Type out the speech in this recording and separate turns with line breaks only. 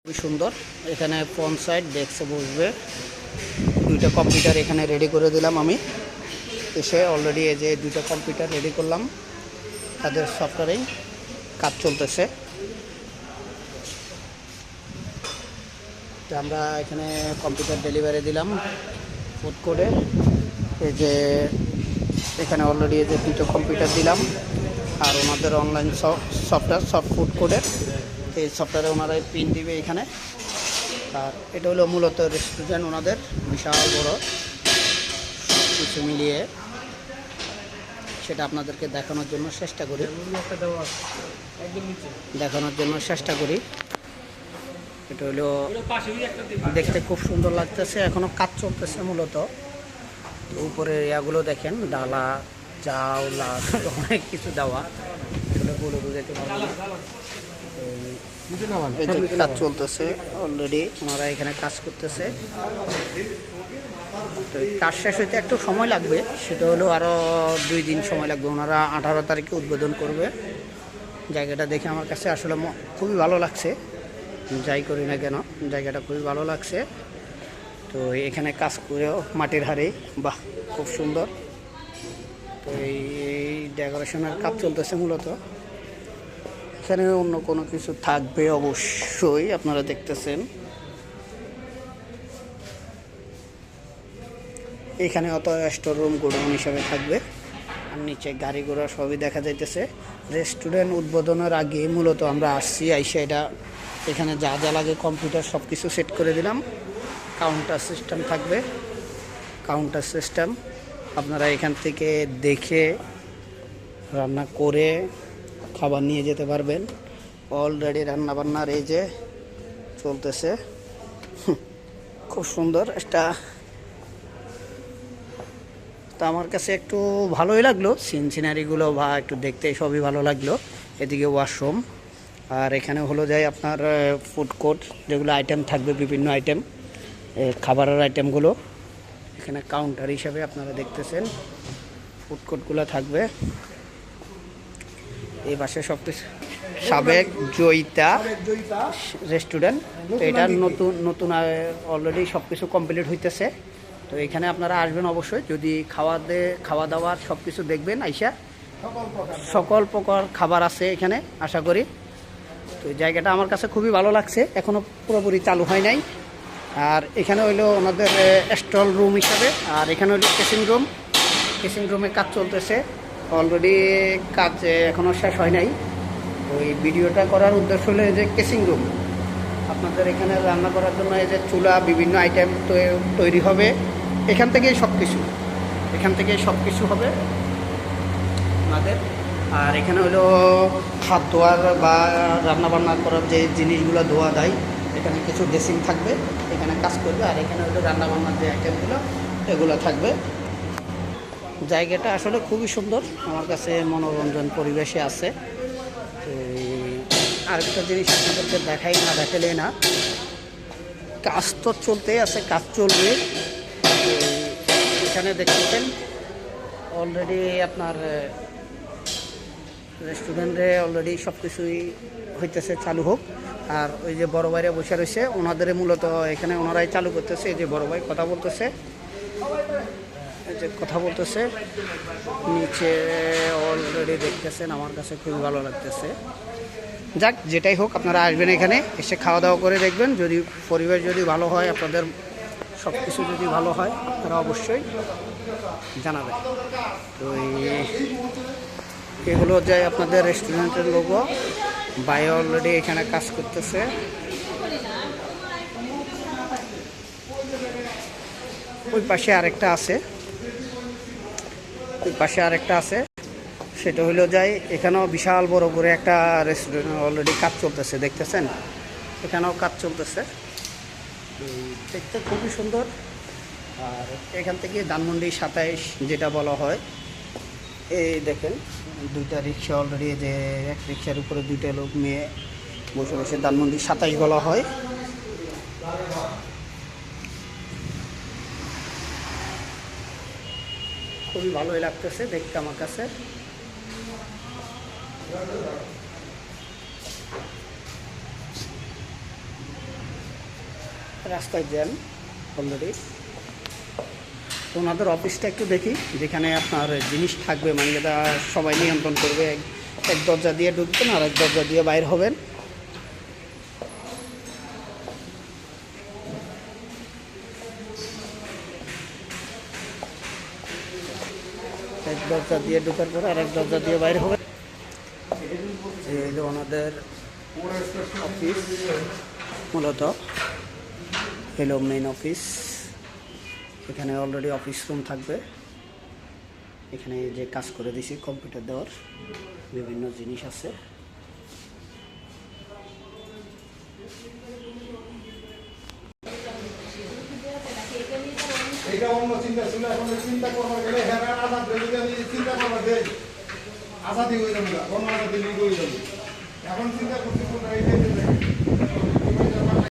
খুবই সুন্দর। এখানে ফ্রন্ট সাইড ডেস্কে বসবে, দুইটা কম্পিউটার এখানে রেডি করে দিলাম আমি। এসে অলরেডি এই যে দুইটা কম্পিউটার রেডি করলাম, তাদের সফটওয়্যারেই কাজ চলতেছে। তো আমরা এখানে কম্পিউটার ডেলিভারি দিলাম ফুড কোডে। এই যে এখানে অলরেডি এই যে দুটো কম্পিউটার দিলাম, আর ওনাদের অনলাইন সফটওয়্যার সফট ফুড কোডের এই সফটওয়্যারে ওনারা পিন দিবে এখানে। আর এটা হলো মূলত রেস্টুরেন্ট ওনাদের, বিশাল বড়, কিছু মিলিয়ে সেটা আপনাদেরকে দেখানোর জন্য চেষ্টা করি। এটা হলো দেখতে খুব সুন্দর লাগতেছে, এখনো কাজ চলতেছে মূলত। উপরে ইয়াগুলো দেখেন, ডালা চাউলা অনেক কিছু দেওয়া, এগুলো বলে বুঝাইতে পারবো না। কাজ চলতেছে অলরেডি, ওনারা এখানে কাজ করতেছে। তো কাজ শেষ হইতে একটু সময় লাগবে, সেটা হলো আরও 2 দিন সময় লাগবে। ওনারা 18 তারিখে উদ্বোধন করবে। জায়গাটা দেখে আমার কাছে আসলে খুবই ভালো লাগছে, যাই করি না কেন জায়গাটা খুবই ভালো লাগছে। তো এখানে কাজ করেও মাটির হাড়ি, বাহ খুব সুন্দর। তো এই ডেকোরেশনের কাজ চলতেছে মূলত। এখানে অন্য কোনো কিছু থাকবে অবশ্যই, আপনারা দেখতেছেন। এখানে অত স্টোর রুম গোডাউন হিসাবে থাকবে, আর নিচে গাড়ি ঘোড়া সবই দেখা যাইতেছে। রেস্টুরেন্ট উদ্বোধনের আগে মূলত আমরা আসছি, আইসা এটা এখানে যা যা লাগে কম্পিউটার সব কিছু সেট করে দিলাম। কাউন্টার সিস্টেম থাকবে, কাউন্টার সিস্টেম আপনারা এখান থেকে দেখে রান্না করে খাবার নিয়ে যেতে পারবেন। অলরেডি রান্নাবান্নার এই যে চলতেছে, খুব সুন্দর একটা। তা আমার কাছে একটু ভালোই লাগলো, সিনারিগুলো বা একটু দেখতে সবই ভালো লাগলো। এদিকে ওয়াশরুম, আর এখানে হলো যায় আপনার ফুড কোর্ট, যেগুলো আইটেম থাকবে, বিভিন্ন আইটেম খাবারের আইটেমগুলো এখানে কাউন্টার হিসাবে আপনারা দেখতেছেন। ফুড কোর্টগুলো থাকবে এই পাশে। সব কিছু সাবেক জয়িতা রেস্টুরেন্ট, তো এটা নতুন অলরেডি সব কিছু কমপ্লিট হইতেছে। তো এখানে আপনারা আসবেন অবশ্যই, যদি খাওয়া দাওয়ার সব কিছু দেখবেন আইসা, সকল প্রকার খাবার আছে এখানে আশা করি। তো এই জায়গাটা আমার কাছে খুবই ভালো লাগছে, এখনও পুরোপুরি চালু হয় নাই। আর এখানে হইলো ওনাদের স্টল রুম হিসাবে, আর এখানে হইলো কেসিং রুমে কাজ চলতেছে অলরেডি, কাজ এখনও শেষ হয় নাই। ওই ভিডিওটা করার উদ্দেশ্য হলো যে কেসিং রুম আপনাদের এখানে রান্না করার জন্য এই যে চুলা, বিভিন্ন আইটেম তৈরি হবে এখান থেকেই সব কিছু হবে আমাদের। আর এখানে হলো হাত ধোয়ার বা রান্নাবান্না করার যে জিনিসগুলো ধোয়া দেয়, এখানে কিছু ড্রেসিং থাকবে, এখানে কাজ করবে। আর এখানে হলো রান্নাবান্নার যে আইটেমগুলো এগুলো থাকবে। জায়গাটা আসলে খুবই সুন্দর, আমার কাছে মনোরঞ্জন পরিবেশে আছে। আরেকটা জিনিস আপনাদেরকে দেখালে না, কাজ তো চলতেই আছে, কাজ চলবে। এখানে দেখতেছেন অলরেডি আপনার রেস্টুরেন্টে অলরেডি সব কিছুই হইতেছে, চালু হোক। আর ওই যে বড় ভাইরা বসে রয়েছে, ওনাদের মূলত এখানে ওনারাই চালু করতেছে। এই যে বড় ভাই কথা বলতেছে, নিচে অলরেডি দেখতেছেন, আমার কাছে খুবই ভালো লাগতেছে। যাক, যেটাই হোক আপনারা আসবেন এখানে, এসে খাওয়া দাওয়া করে দেখবেন। যদি পরিবেশ যদি ভালো হয়, আপনাদের সব কিছু যদি ভালো হয়, তারা অবশ্যই জানাবেন। তো এগুলো যায় আপনাদের রেস্টুরেন্টের লোগো। ভাই অলরেডি এখানে কাজ করতেছে। ওই পাশে আরেকটা আছে, সেটা হলো যায় এখানেও বিশাল বড় করে একটা রেস্টুরেন্ট অলরেডি কাজ চলতেছে, দেখতেছেন এখানেও কাজ চলতেছে, দেখতে খুবই সুন্দর। আর এখান থেকে ধানমন্ডি 27 যেটা বলা হয়, এই দেখেন দুইটা রিক্সা অলরেডি, যে এক রিক্সার উপরে দুইটা লোক মেয়ে বসে ধানমন্ডি 27 বলা হয়। খুবই ভালোই লাগতেছে দেখতে আমার কাছে। রাস্তায় জ্যাম অলরেডি। তো ওনাদের অফিসটা একটু দেখি, যেখানে আপনার জিনিস থাকবে, মানে যেটা সবাই নিয়ন্ত্রণ করবে। এক দরজা দিয়ে ঢুকবেন আর এক দরজা দিয়ে বাইর হবেন। এক দরজা দিয়ে ঢুকার পরে আর এক দরজা দিয়ে বাইরে হবে। এই হলো ওনাদের অফিস, মূলত হলো মেইন অফিস। এখানে অলরেডি অফিস রুম থাকবে। এখানে যে কাজ করে দিছি কম্পিউটার দেওয়ার বিভিন্ন জিনিস আছে।
এটা অন্য চিন্তা ছিল, এখন চিন্তা করবার গেলে হ্যাঁ আজাদ যদি আমি চিন্তা করবার দেই আজাদি হয়ে যাবে, অন্য আজাদি লিঙ্গ হয়ে যাবে। এখন চিন্তা করছি এই